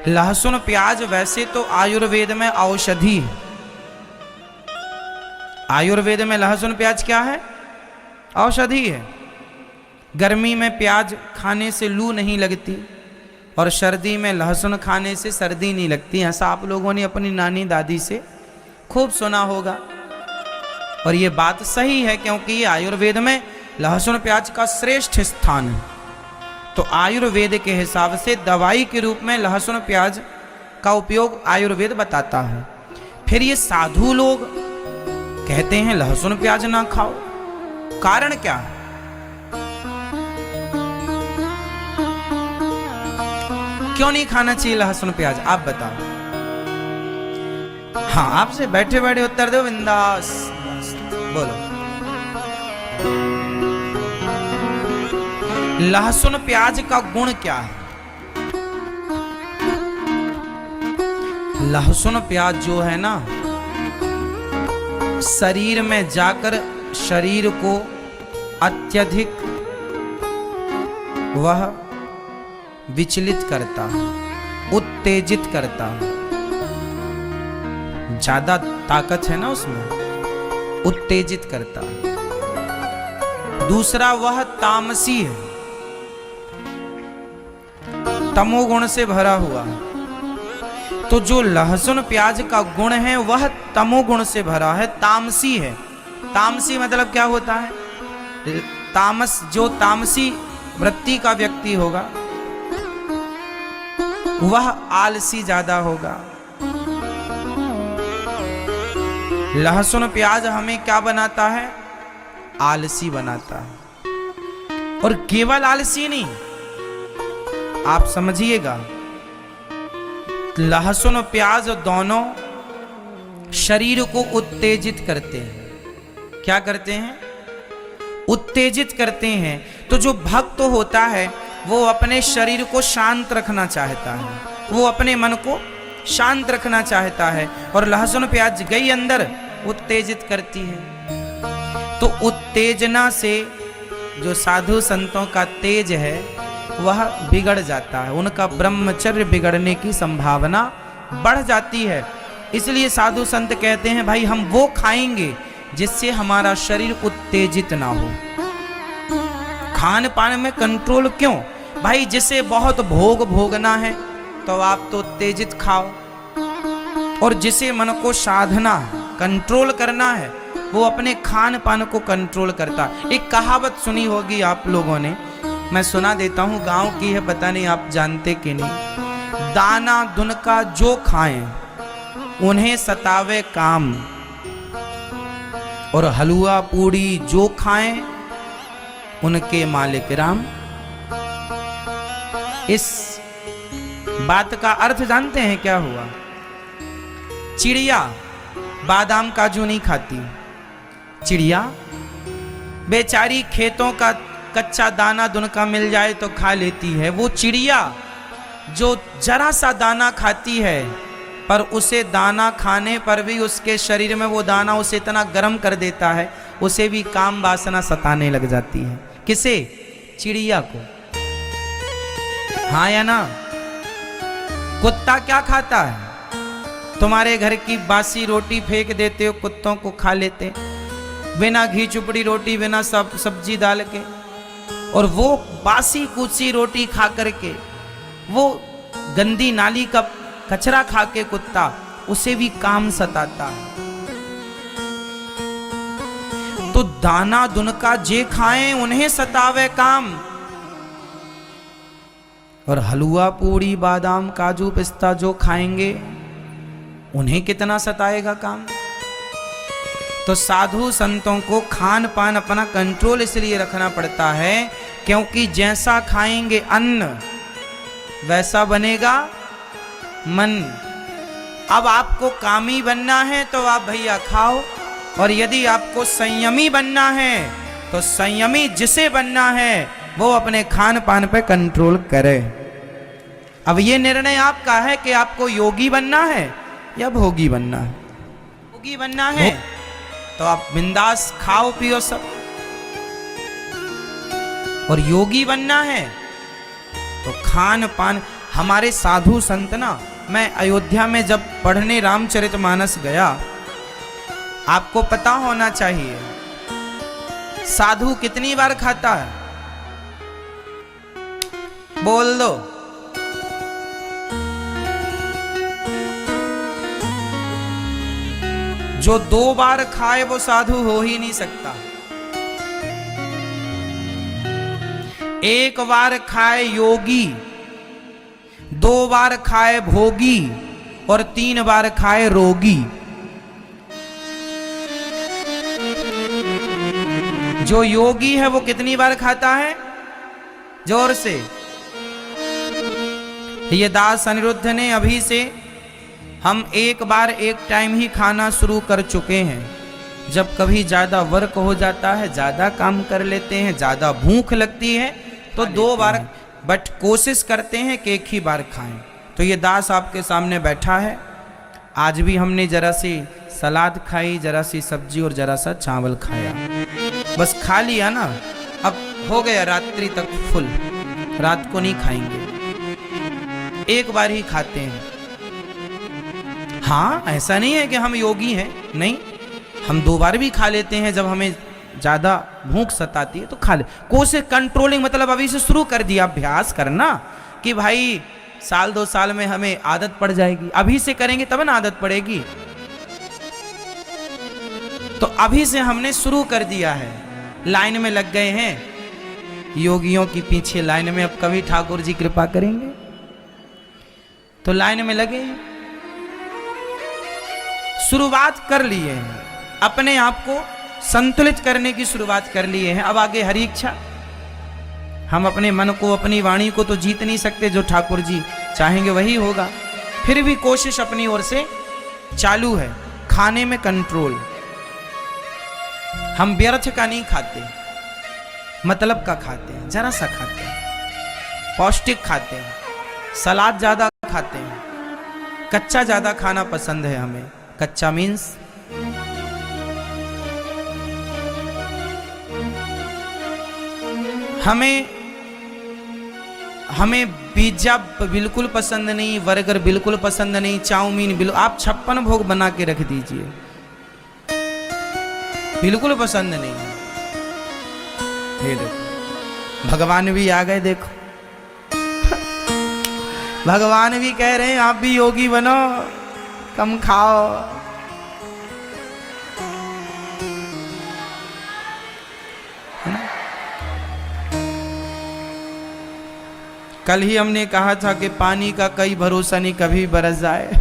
लहसुन प्याज वैसे तो आयुर्वेद में औषधि है। आयुर्वेद में लहसुन प्याज क्या है? औषधि है। गर्मी में प्याज खाने से लू नहीं लगती और सर्दी में लहसुन खाने से सर्दी नहीं लगती। ऐसा आप लोगों ने अपनी नानी दादी से खूब सुना होगा और ये बात सही है, क्योंकि ये आयुर्वेद में लहसुन प्याज का श्रेष्ठ स्थान है। तो आयुर्वेद के हिसाब से दवाई के रूप में लहसुन प्याज का उपयोग आयुर्वेद बताता है। फिर ये साधु लोग कहते हैं लहसुन प्याज ना खाओ, कारण क्या है? क्यों नहीं खाना चाहिए लहसुन प्याज, आप बताओ। हाँ, आपसे बैठे बैठे उत्तर दो, बिंदास बोलो। लहसुन प्याज का गुण क्या है? लहसुन प्याज जो है ना, शरीर में जाकर शरीर को अत्यधिक वह विचलित करता है, उत्तेजित करता है। ज्यादा ताकत है ना उसमें, उत्तेजित करता है। दूसरा, वह तामसी है, तमोगुण से भरा हुआ है। तो जो लहसुन प्याज का गुण है वह तमोगुण से भरा है, तामसी है। तामसी मतलब क्या होता है? तामस, जो तामसी वृत्ति का व्यक्ति होगा वह आलसी ज्यादा होगा। लहसुन प्याज हमें क्या बनाता है? आलसी बनाता है। और केवल आलसी नहीं, आप समझिएगा, लहसुन प्याज दोनों शरीर को उत्तेजित करते हैं। क्या करते हैं? उत्तेजित करते हैं। तो जो भक्त होता है वो अपने शरीर को शांत रखना चाहता है, वो अपने मन को शांत रखना चाहता है, और लहसुन प्याज गई अंदर उत्तेजित करती है। तो उत्तेजना से जो साधु संतों का तेज है वह बिगड़ जाता है, उनका ब्रह्मचर्य बिगड़ने की संभावना बढ़ जाती है। इसलिए साधु संत कहते हैं भाई हम वो खाएंगे जिससे हमारा शरीर उत्तेजित ना हो। खान पान में कंट्रोल क्यों? भाई जिसे बहुत भोग भोगना है तो आप तो उत्तेजित खाओ, और जिसे मन को साधना कंट्रोल करना है वो अपने खान पान को कंट्रोल करता है। एक कहावत सुनी होगी आप लोगों ने, मैं सुना देता हूं, गांव की है, पता नहीं आप जानते कि नहीं। दाना दुनका जो खाएं उन्हें सतावे काम, और हलवा पूड़ी जो खाएं उनके मालिक राम। इस बात का अर्थ जानते हैं क्या हुआ? चिड़िया बादाम काजू नहीं खाती, चिड़िया बेचारी खेतों का कच्चा दाना दुनका मिल जाए तो खा लेती है। वो चिड़िया जो जरा सा दाना खाती है पर उसे दाना खाने पर भी उसके शरीर में वो दाना उसे इतना गर्म कर देता है, उसे भी काम वासना सताने लग जाती है। किसे? चिड़िया को। हाँ या ना? कुत्ता क्या खाता है? तुम्हारे घर की बासी रोटी फेंक देते हो, कुत्तों को खा लेते, बिना घी चुपड़ी रोटी, बिना सब्जी डाल के, और वो बासी कुची रोटी खा करके, वो गंदी नाली का कचरा खा के कुत्ता, उसे भी काम सताता है। तो दाना दुनका जे खाएं उन्हें सतावे काम, और हलवा पूड़ी बादाम काजू पिस्ता जो खाएंगे उन्हें कितना सताएगा काम। तो साधु संतों को खान पान अपना कंट्रोल इसलिए रखना पड़ता है क्योंकि जैसा खाएंगे अन्न वैसा बनेगा मन। अब आपको कामी बनना है तो आप भैया खाओ, और यदि आपको संयमी बनना है तो संयमी जिसे बनना है वो अपने खान पान पे कंट्रोल करे। अब ये निर्णय आपका है कि आपको योगी बनना है या भोगी बनना है। योगी बनना है तो आप बिंदास खाओ पियो सब, और योगी बनना है तो खान पान हमारे साधु संत ना, मैं अयोध्या में जब पढ़ने रामचरितमानस गया, आपको पता होना चाहिए साधु कितनी बार खाता है, बोल दो। जो 2 बार खाए वो साधु हो ही नहीं सकता। 1 बार खाए योगी, 2 बार खाए भोगी और 3 बार खाए रोगी। जो योगी है वो कितनी बार खाता है, जोर से। ये दास अनिरुद्ध ने अभी से हम 1 बार 1 टाइम ही खाना शुरू कर चुके हैं। जब कभी ज्यादा वर्क हो जाता है, ज्यादा काम कर लेते हैं, ज्यादा भूख लगती है तो 2 बार, बट कोशिश करते हैं कि 1 ही बार खाएं। तो ये दास आपके सामने बैठा है। आज भी हमने जरा सी सलाद खाई, जरा सी सब्जी और जरा सा चावल खाया, बस खा लिया ना। अब हो गया रात्रि तक फुल, रात को नहीं खाएंगे, 1 बार ही खाते हैं। हाँ, ऐसा नहीं है कि हम योगी हैं, नहीं, हम 2 बार भी खा लेते हैं। जब हमें ज्यादा भूख सताती है तो खा ले। कोशिश कंट्रोलिंग, मतलब अभी से शुरू कर दिया अभ्यास करना कि भाई 1-2 साल में हमें आदत पड़ जाएगी। अभी से करेंगे तब ना आदत पड़ेगी। तो अभी से हमने शुरू कर दिया है। लाइन में लग गए हैं योगियों की पीछे लाइन में। अब कभी ठाकुर जी कृपा करेंगे तो लाइन में लगे, शुरुआत कर लिए हैं, अपने आप को संतुलित करने की शुरुआत कर लिए हैं। अब आगे हरी इच्छा। हम अपने मन को, अपनी वाणी को तो जीत नहीं सकते, जो ठाकुर जी चाहेंगे वही होगा। फिर भी कोशिश अपनी ओर से चालू है। खाने में कंट्रोल, हम व्यर्थ का नहीं खाते, मतलब का खाते हैं, जरा सा खाते हैं, पौष्टिक खाते हैं, सलाद ज्यादा खाते हैं, कच्चा ज्यादा खाना पसंद है हमें। कच्चा मीन्स हमें पिज्जा बिल्कुल पसंद नहीं, बर्गर बिल्कुल पसंद नहीं, चाउमीन बिल्कुल, आप 56 भोग बना के रख दीजिए, बिल्कुल पसंद नहीं। ये देखो भगवान भी आ गए, देखो भगवान भी कह रहे हैं आप भी योगी बनो, कम खाओ। कल ही हमने कहा था कि पानी का कई भरोसा नहीं, कभी बरस जाए।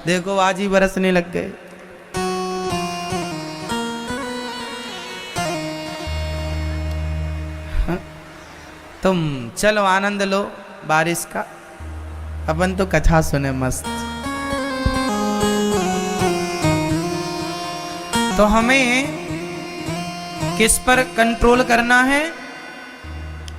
देखो आज ही बरसने लग गए। तुम चलो आनंद लो बारिश का, अपन तो कथा सुने मस्त। तो हमें किस पर कंट्रोल करना है?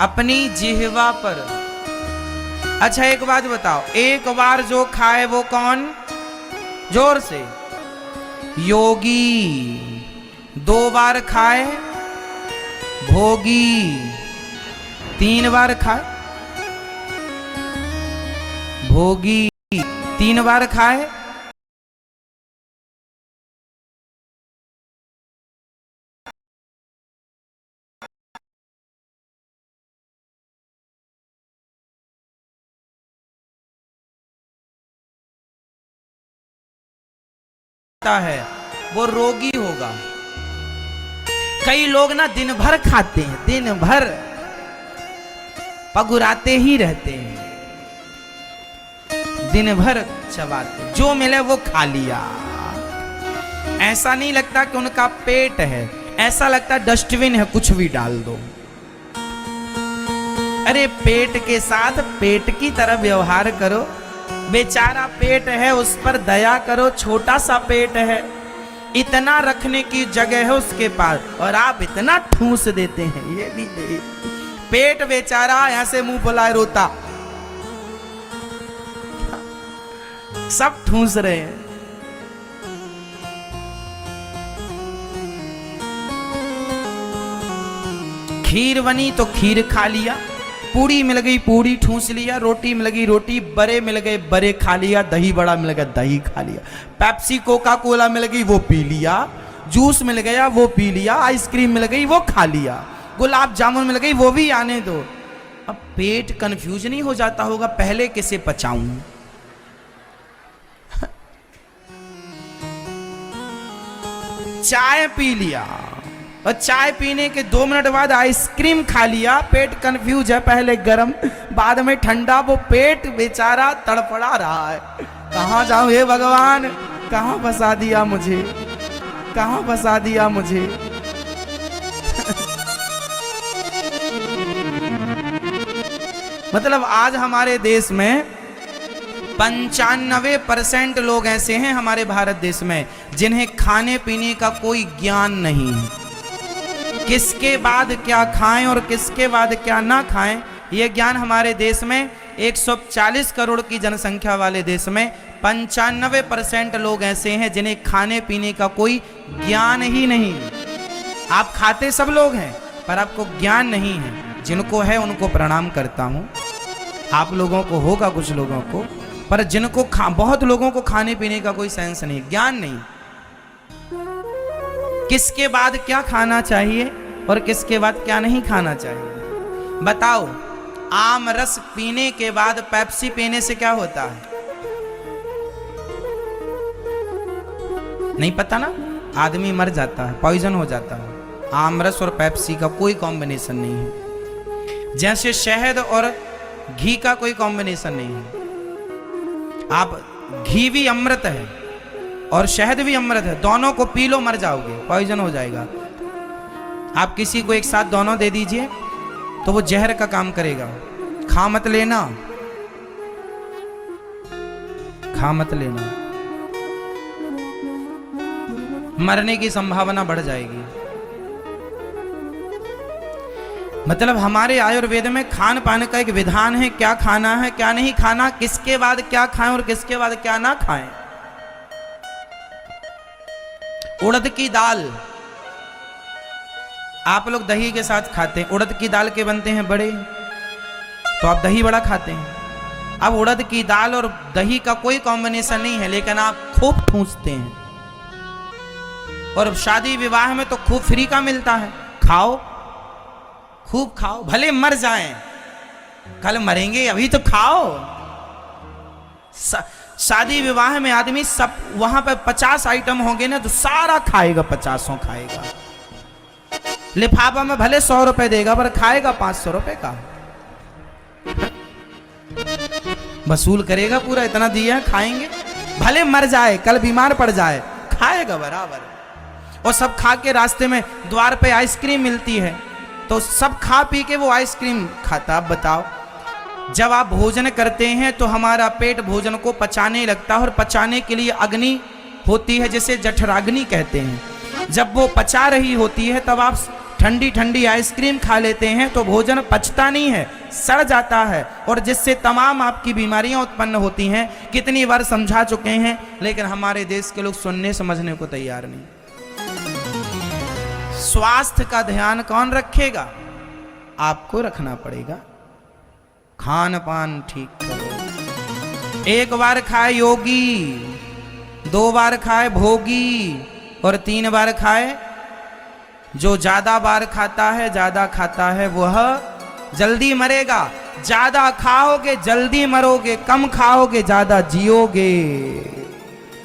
अपनी जिह्वा पर। अच्छा एक बात बताओ, 1 बार जो खाए वो कौन? जोर से। योगी। 2 बार खाए भोगी। 3 बार खाए भोगी। 3 बार खाए है वो रोगी होगा। कई लोग ना दिन भर खाते हैं, दिन भर पगुराते ही रहते हैं, दिन भर चबाते, जो मिले वो खा लिया। ऐसा नहीं लगता कि उनका पेट है, ऐसा लगता डस्टबिन है, कुछ भी डाल दो। अरे पेट के साथ पेट की तरह व्यवहार करो। बेचारा पेट है, उस पर दया करो। छोटा सा पेट है, इतना रखने की जगह है उसके पास, और आप इतना ठूस देते हैं। ये भी नहीं, पेट बेचारा यहां से मुंह फुलाए रोता, सब ठूस रहे हैं। खीर बनी तो खीर खा लिया, पूड़ी मिल गई पूड़ी ठूस लिया, रोटी मिल गई रोटी, बड़े मिल गए बड़े खा लिया, दही बड़ा मिल गया दही खा लिया, पेप्सी कोका कोला मिल गई वो पी लिया, जूस मिल गया वो पी लिया, आइसक्रीम मिल गई वो खा लिया, गुलाब जामुन मिल गई वो भी आने दो। अब पेट कंफ्यूज नहीं हो जाता होगा पहले किसे पचाऊं? चाय पी लिया और चाय पीने के 2 मिनट बाद आइसक्रीम खा लिया, पेट कंफ्यूज है, पहले गर्म बाद में ठंडा, वो पेट बेचारा तड़पड़ा रहा है। कहां जाऊं हे भगवान, कहां फंसा दिया मुझे, कहां फंसा दिया मुझे। मतलब आज हमारे देश में 95% लोग ऐसे हैं हमारे भारत देश में जिन्हें खाने पीने का कोई ज्ञान नहीं है। किसके बाद क्या खाएं और किसके बाद क्या ना खाएं, यह ज्ञान हमारे देश में 140 करोड़ की जनसंख्या वाले देश में 95% लोग ऐसे हैं जिन्हें खाने पीने का कोई ज्ञान ही नहीं। आप खाते सब लोग हैं पर आपको ज्ञान नहीं है। जिनको है उनको प्रणाम करता हूं, आप लोगों को होगा कुछ लोगों को, पर जिनको बहुत लोगों को खाने पीने का कोई सेंस नहीं, ज्ञान नहीं। किसके बाद क्या खाना चाहिए और किसके बाद क्या नहीं खाना चाहिए बताओ। आम रस पीने के बाद पेप्सी पीने से क्या होता है? नहीं पता ना, आदमी मर जाता है, पॉइजन हो जाता है। आम रस और पेप्सी का कोई कॉम्बिनेशन नहीं है, जैसे शहद और घी का कोई कॉम्बिनेशन नहीं है। आप घी भी अमृत है और शहद भी अमृत है, दोनों को पी लो मर जाओगे, पॉइजन हो जाएगा। आप किसी को एक साथ दोनों दे दीजिए तो वो जहर का काम करेगा। खा मत लेना, खा मत लेना, मरने की संभावना बढ़ जाएगी। मतलब हमारे आयुर्वेद में खान पान का एक विधान है, क्या खाना है क्या नहीं खाना, किसके बाद क्या खाएं और किसके बाद क्या ना खाएं। उड़द की दाल आप लोग दही के साथ खाते हैं, उड़द की दाल के बनते हैं बड़े, तो आप दही बड़ा खाते हैं। अब उड़द की दाल और दही का कोई कॉम्बिनेशन नहीं है, लेकिन आप खूब ठूंसते हैं। और शादी विवाह में तो खूब फ्री का मिलता है, खाओ खूब खाओ, भले मर जाएं, कल मरेंगे अभी तो खाओ। शादी विवाह में आदमी सब वहां पर 50 आइटम होंगे ना तो सारा खाएगा, 50 खाएगा। लिफाफा में भले 100 रुपए देगा पर खाएगा 500 रुपए का, वसूल करेगा पूरा, इतना दिया खाएंगे, भले मर जाए कल बीमार पड़ जाए खाएगा बराबर। और सब खा के रास्ते में द्वार पे आइसक्रीम मिलती है तो सब खा पी के वो आइसक्रीम खाता। अब बताओ, जब आप भोजन करते हैं तो हमारा पेट भोजन को पचाने लगता है और पचाने के लिए अग्नि होती है जिसे जठराग्नि कहते हैं। जब वो पचा रही होती है तब आप ठंडी ठंडी आइसक्रीम खा लेते हैं तो भोजन पचता नहीं है, सड़ जाता है, और जिससे तमाम आपकी बीमारियां उत्पन्न होती हैं। कितनी बार समझा चुके हैं, लेकिन हमारे देश के लोग सुनने समझने को तैयार नहीं। स्वास्थ्य का ध्यान कौन रखेगा? आपको रखना पड़ेगा। खान पान ठीक करो। 1 बार खाए योगी, 2 बार खाए भोगी और 3 बार खाए जो ज्यादा बार खाता है वह जल्दी मरेगा। ज्यादा खाओगे जल्दी मरोगे, कम खाओगे ज्यादा जियोगे।